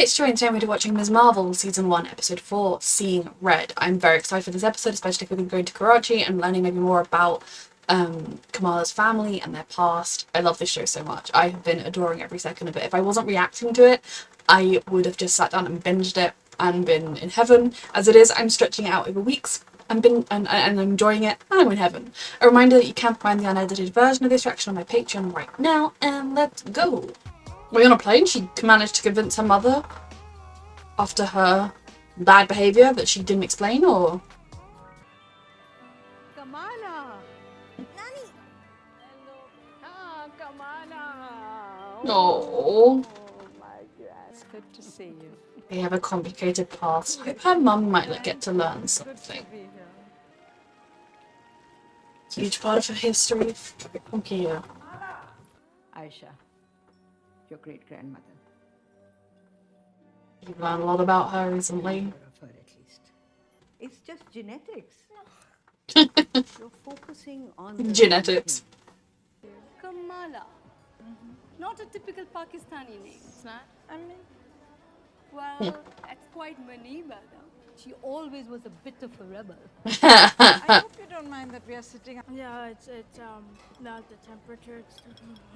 it's Joy, and today I'm going to be watching Ms. Marvel Season 1, Episode 4, Seeing Red. I'm very excited for this episode, especially if we're going to Karachi and learning maybe more about Kamala's family and their past. I love this show so much. I have been adoring every second of it. If I wasn't reacting to it, I would have just sat down and binged it and been in heaven. As it is, I'm stretching it out over weeks and I'm enjoying it, and I'm in heaven. A reminder that you can find the unedited version of this reaction on my Patreon right now, and let's go! We're on a plane. She managed to convince her mother after her bad behaviour that she didn't explain, or? Kamala! Nani! Hello. Ah, Kamala! Oh, My grass. Good to see you. they have a complicated past. I hope her mum might get to learn Good something. to be here. Huge part of her history from here. Aisha, your great-grandmother. You've learned a lot about her recently. Of her, at least. It's just genetics. You're focusing on the Genetics. Kamala. Not a typical Pakistani name. It's not? I mean, well, that's quite Maniba though. She always was a bit of a rebel. I hope you don't mind that we are sitting. Yeah, it's not the temperature. It's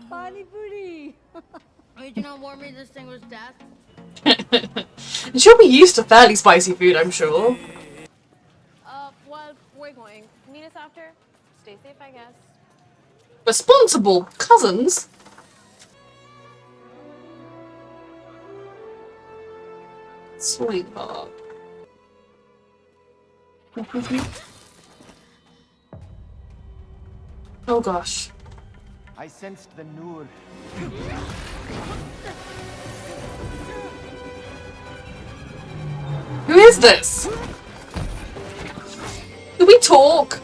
Pani puri! you know, warm me this thing was death. She'll be used to fairly spicy food, I'm sure. Well, we're going. Meet us after. Stay safe, I guess. Responsible cousins? Sweetheart. Oh gosh. I sensed the Noor. Who is this? Can we talk?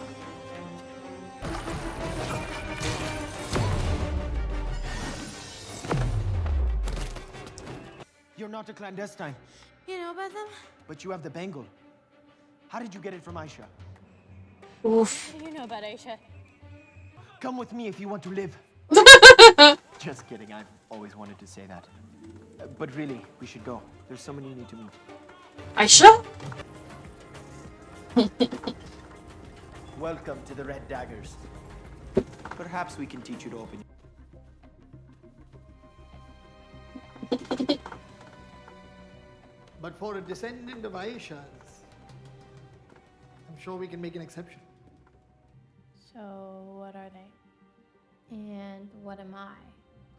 You're not a clandestine, You know about them? but you have the bangle. How did you get it from Aisha? Oof. What do you know about Aisha? Come with me if you want to live. Just kidding, I've always wanted to say that. But really, we should go. There's someone you need to meet. Aisha? Welcome to the Red Daggers. Perhaps we can teach you to open. But for a descendant of Aisha's, I'm sure we can make an exception. So, what are they? And what am I?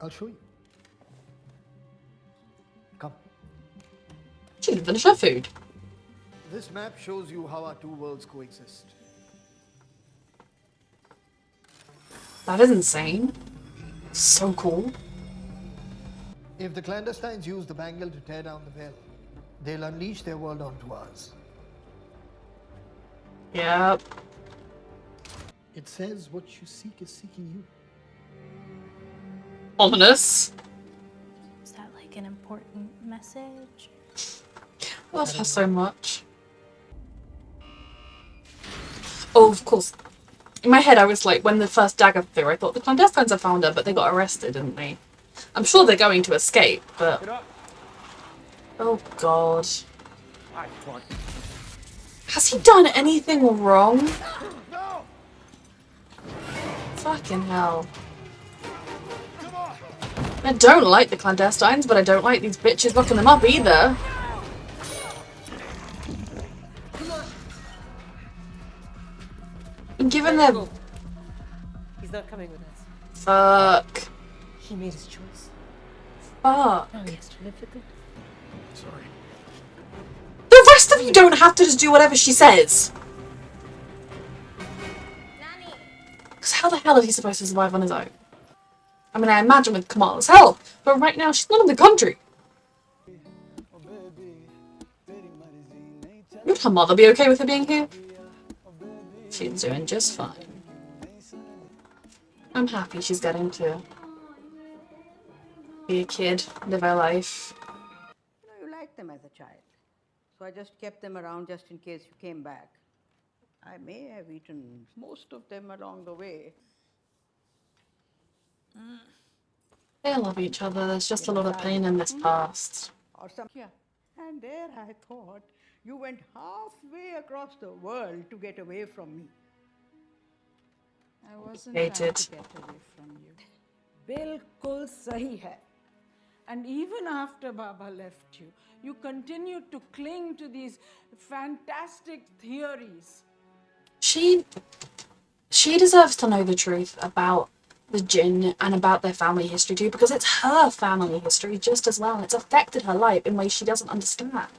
I'll show you. Come. She didn't finish her food. This map shows you how our two worlds coexist. That is insane. So cool. If the clandestines use the bangle to tear down the veil, they'll unleash their world onto ours. Yep. It says what you seek is seeking you. Ominous. Is that like an important message? I love her so much. Oh, of course. In my head, I was like, when the first dagger threw, I thought the clandestines had found her, but they got arrested, didn't they? I'm sure they're going to escape, but... Oh, God. Has he done anything wrong? Fucking hell. I don't like the clandestines, but I don't like these bitches locking them up either. And given their... He's not coming with us. Fuck. He made his choice. Fuck. Now he has to live with it. Sorry. The rest of you don't have to just do whatever she says. Nani! Because how the hell is he supposed to survive on his own? I mean, I imagine with Kamala's help, but right now she's not in the country. Would her mother be okay with her being here? She's doing just fine. I'm happy she's getting to be a kid, live her life. You know, you liked them as a child. So I just kept them around just in case you came back. I may have eaten most of them along the way. They love each other. There's just a lot of pain in this past. or some. Yeah. And there I thought you went halfway across the world to get away from me. I wasn't trying Hated. to get away from you. बिल्कुल सही है. And even after Baba left you, you continued to cling to these fantastic theories. She deserves to know the truth about the Jinn and about their family history too, because it's her family history just as well, and it's affected her life in ways she doesn't understand.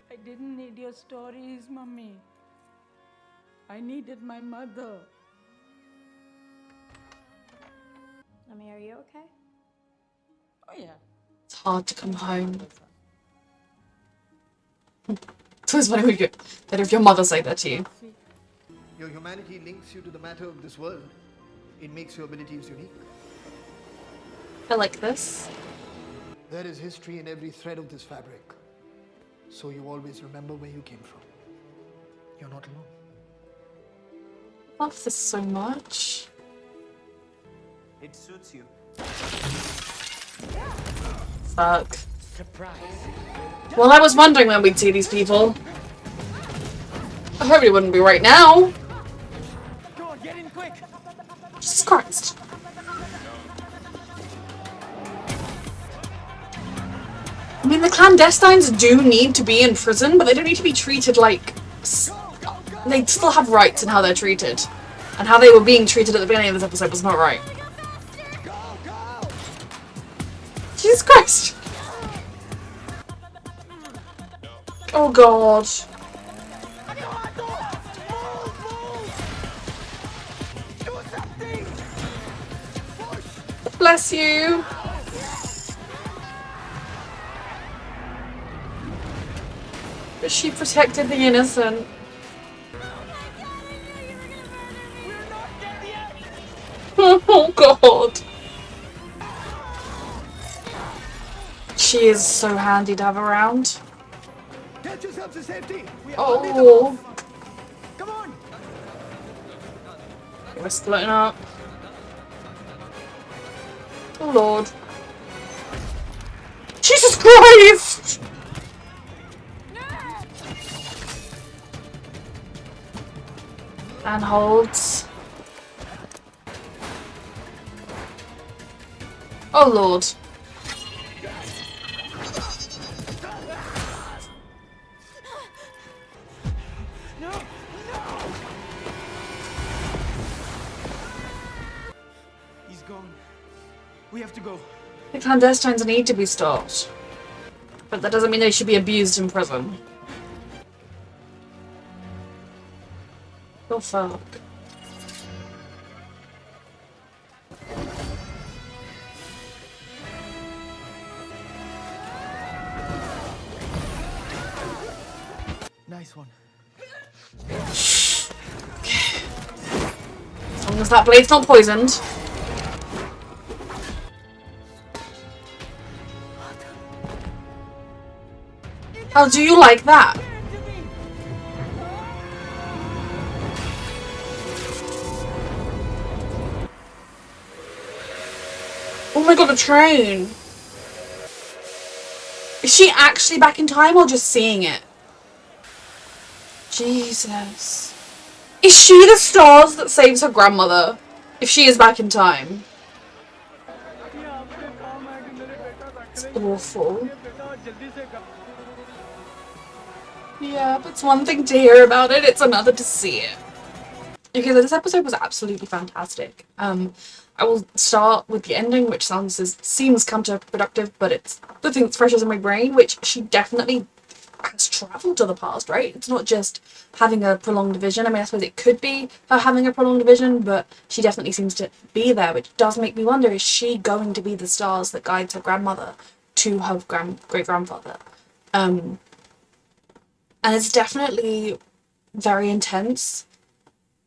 I didn't need your stories, Mummy. I needed my mother. Mummy, are you okay? Oh, yeah. It's hard to come home. It's always funny when you that if your mother say that to you. Your humanity links you to the matter of this world. It makes your abilities unique. I like this. There is history in every thread of this fabric. So you always remember where you came from. You're not alone. Love this so much. It suits you. Fuck. Well, I was wondering when we'd see these people. I hope it wouldn't be right now. Go on, get in quick. Jesus Christ. I mean, the clandestines do need to be in prison, but they don't need to be treated like... They still have rights in how they're treated. And how they were being treated at the beginning of this episode was not right. Jesus Christ. Oh god. Bless you. But she protected the innocent. Oh god. She is so handy to have around. Get yourself to safety. Oh. Come on. We're splitting up. Oh lord. Jesus Christ! And holds. Oh lord. He's gone. We have to go. The clandestines need to be stopped. But that doesn't mean they should be abused in prison. Oh fuck. Nice one. As long as that blade's not poisoned. How do you like that? Oh my god, a train! Is she actually back in time or just seeing it? Jesus. Is she the stars that saves her grandmother? If she is back in time. It's awful. Yeah, but it's one thing to hear about it, it's another to see it. Okay, so this episode was absolutely fantastic. I will start with the ending, which seems counterproductive, but it's the thing that's freshest in my brain, which she definitely has travelled to the past, right? It's not just having a prolonged vision. I mean, I suppose it could be her having a prolonged vision, but she definitely seems to be there, which does make me wonder, is she going to be the stars that guides her grandmother to her great-grandfather? And it's definitely very intense.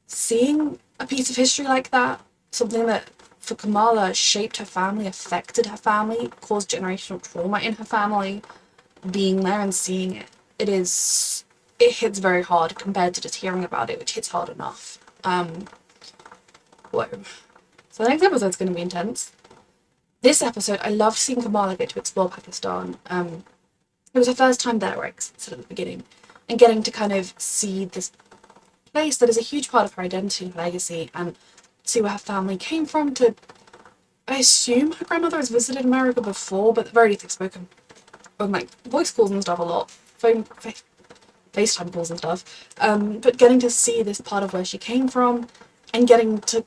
Seeing a piece of history like that, something that for Kamala shaped her family, affected her family, caused generational trauma in her family, being there and seeing it, it hits very hard compared to just hearing about it, which hits hard enough. Whoa. So the next episode's going to be intense. This episode, I love seeing Kamala get to explore Pakistan. it was her first time there, right? 'Cause I said at the beginning, and getting to kind of see this place that is a huge part of her identity and legacy, and see where her family came from. To, I assume her grandmother has visited America before, but at the very least they've spoken on like voice calls and stuff a lot, FaceTime calls and stuff. But getting to see this part of where she came from, and getting to,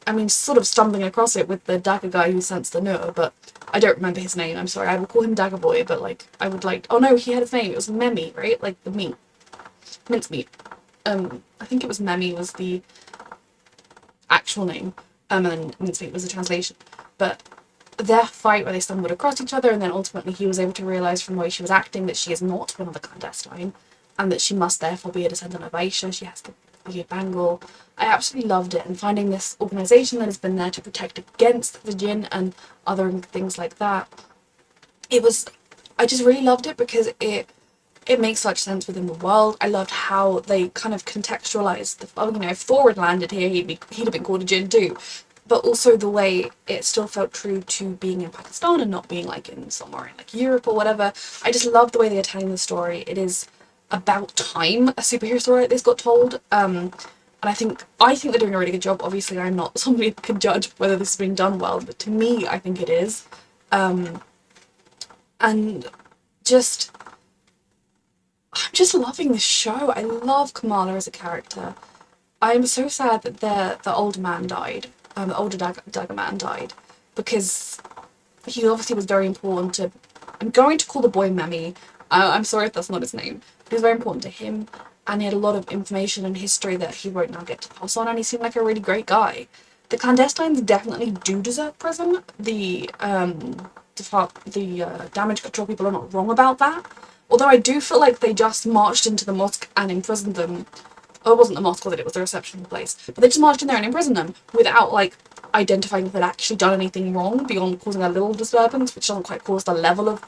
I mean, sort of stumbling across it with the Dagger guy who sensed the Noor, but I don't remember his name. I'm sorry. I will call him Dagger Boy, but like I would like. Oh no, he had his name. It was Memi, right? Like the meat, mincemeat. I think it was Memi was the actual name, and then mincemeat was the translation. But their fight where they stumbled across each other, and then ultimately he was able to realise from the way she was acting that she is not one of the clandestine, and that she must therefore be a descendant of Aisha. She has to be a Bengal. I absolutely loved it, and finding this organisation that has been there to protect against the jinn and other things like that. It was, I just really loved it because it makes such sense within the world. I loved how they kind of contextualized the, oh, you know, if Thor had landed here, he'd have been called a jinn too. But also the way it still felt true to being in Pakistan and not being like in somewhere in like Europe or whatever. I just love the way they are telling the story. It is about time a superhero story like this got told. And I think they're doing a really good job. Obviously, I'm not somebody who can judge whether this is being done well, but to me, I think it is. And just, I'm just loving this show. I love Kamala as a character. I'm so sad that the older man died. The older Dagger man died, because he obviously was very important to. I'm going to call the boy Memi. I'm sorry if that's not his name. But he was very important to him, and he had a lot of information and history that he won't now get to pass on. And he seemed like a really great guy. The clandestines definitely do deserve prison. The damage control people are not wrong about that. Although I do feel like they just marched into the mosque and imprisoned them. Oh, it wasn't the mosque, was it? It was the reception place. But they just marched in there and imprisoned them without, like, identifying if they'd actually done anything wrong beyond causing a little disturbance, which doesn't quite cause the level of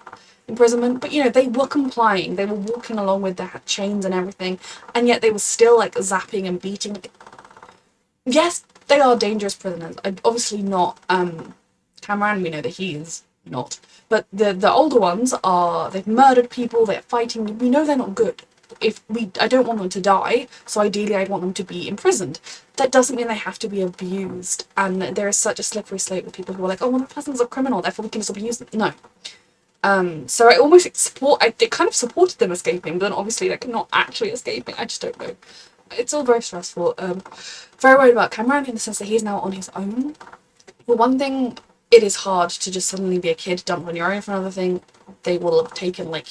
imprisonment. But, you know, they were complying. They were walking along with their chains and everything, and yet they were still, like, zapping and beating. Yes, they are dangerous prisoners. Obviously not, Cameron, we know that he is not. But the older ones are, they've murdered people, they're fighting, we know they're not good. I don't want them to die, so ideally I'd want them to be imprisoned. That doesn't mean they have to be abused, and there is such a slippery slope with people who are like, oh, well, the person's a criminal, therefore we can just abuse them. No. So I almost it kind of supported them escaping, but then obviously they're not actually escaping. I just don't know. It's all very stressful. Very worried about Cameron in the sense that he's now on his own. For one thing, it is hard to just suddenly be a kid dumped on your own. For another thing, they will have taken, like,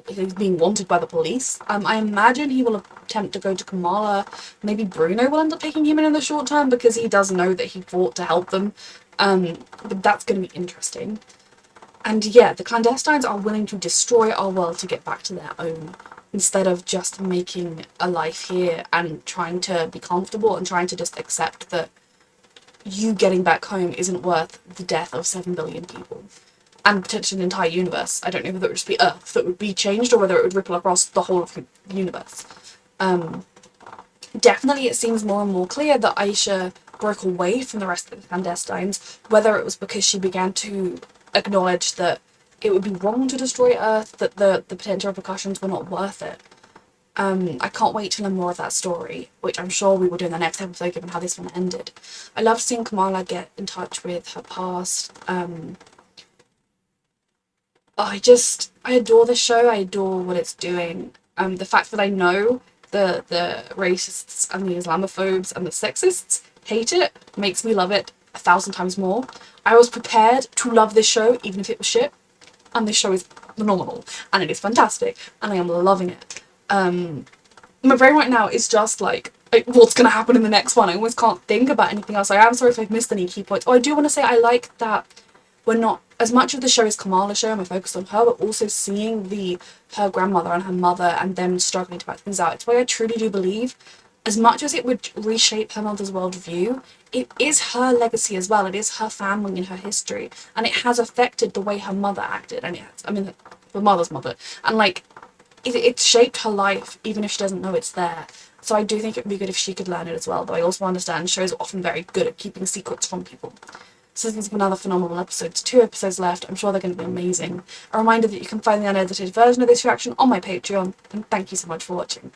he's being wanted by the police. I imagine he will attempt to go to Kamala. Maybe Bruno will end up taking him in the short term because he does know that he fought to help them. But that's going to be interesting. And yeah, the clandestines are willing to destroy our world to get back to their own, instead of just making a life here and trying to be comfortable and trying to just accept that you getting back home isn't worth the death of 7 billion people. And potentially an entire universe. I don't know whether it would just be Earth that would be changed or whether it would ripple across the whole of the universe. Definitely it seems more and more clear that Aisha broke away from the rest of the clandestines, whether it was because she began to acknowledge that it would be wrong to destroy Earth, that the potential repercussions were not worth it. I can't wait to learn more of that story, which I'm sure we will do in the next episode given how this one ended. I love seeing Kamala get in touch with her past. I adore this show. I adore what it's doing. The fact that I know the racists and the Islamophobes and the sexists hate it makes me love it 1,000 times more. I was prepared to love this show even if it was shit, and this show is phenomenal and it is fantastic and I am loving it. My brain right now is just like what's gonna happen in the next one. I almost can't think about anything else. I am sorry if I've missed any key points. Oh, I do want to say I like that we're not, as much of the show is Kamala's show and we're focused on her, but also seeing her grandmother and her mother and them struggling to work things out. It's why I truly do believe, as much as it would reshape her mother's worldview, it is her legacy as well. It is her family and her history, and it has affected the way her mother acted. And the mother's mother, and like it's shaped her life even if she doesn't know it's there. So I do think it would be good if she could learn it as well. Though I also understand shows are often very good at keeping secrets from people. So this is another phenomenal episode. 2 episodes left. I'm sure they're going to be amazing. A reminder that you can find the unedited version of this reaction on my Patreon. And thank you so much for watching.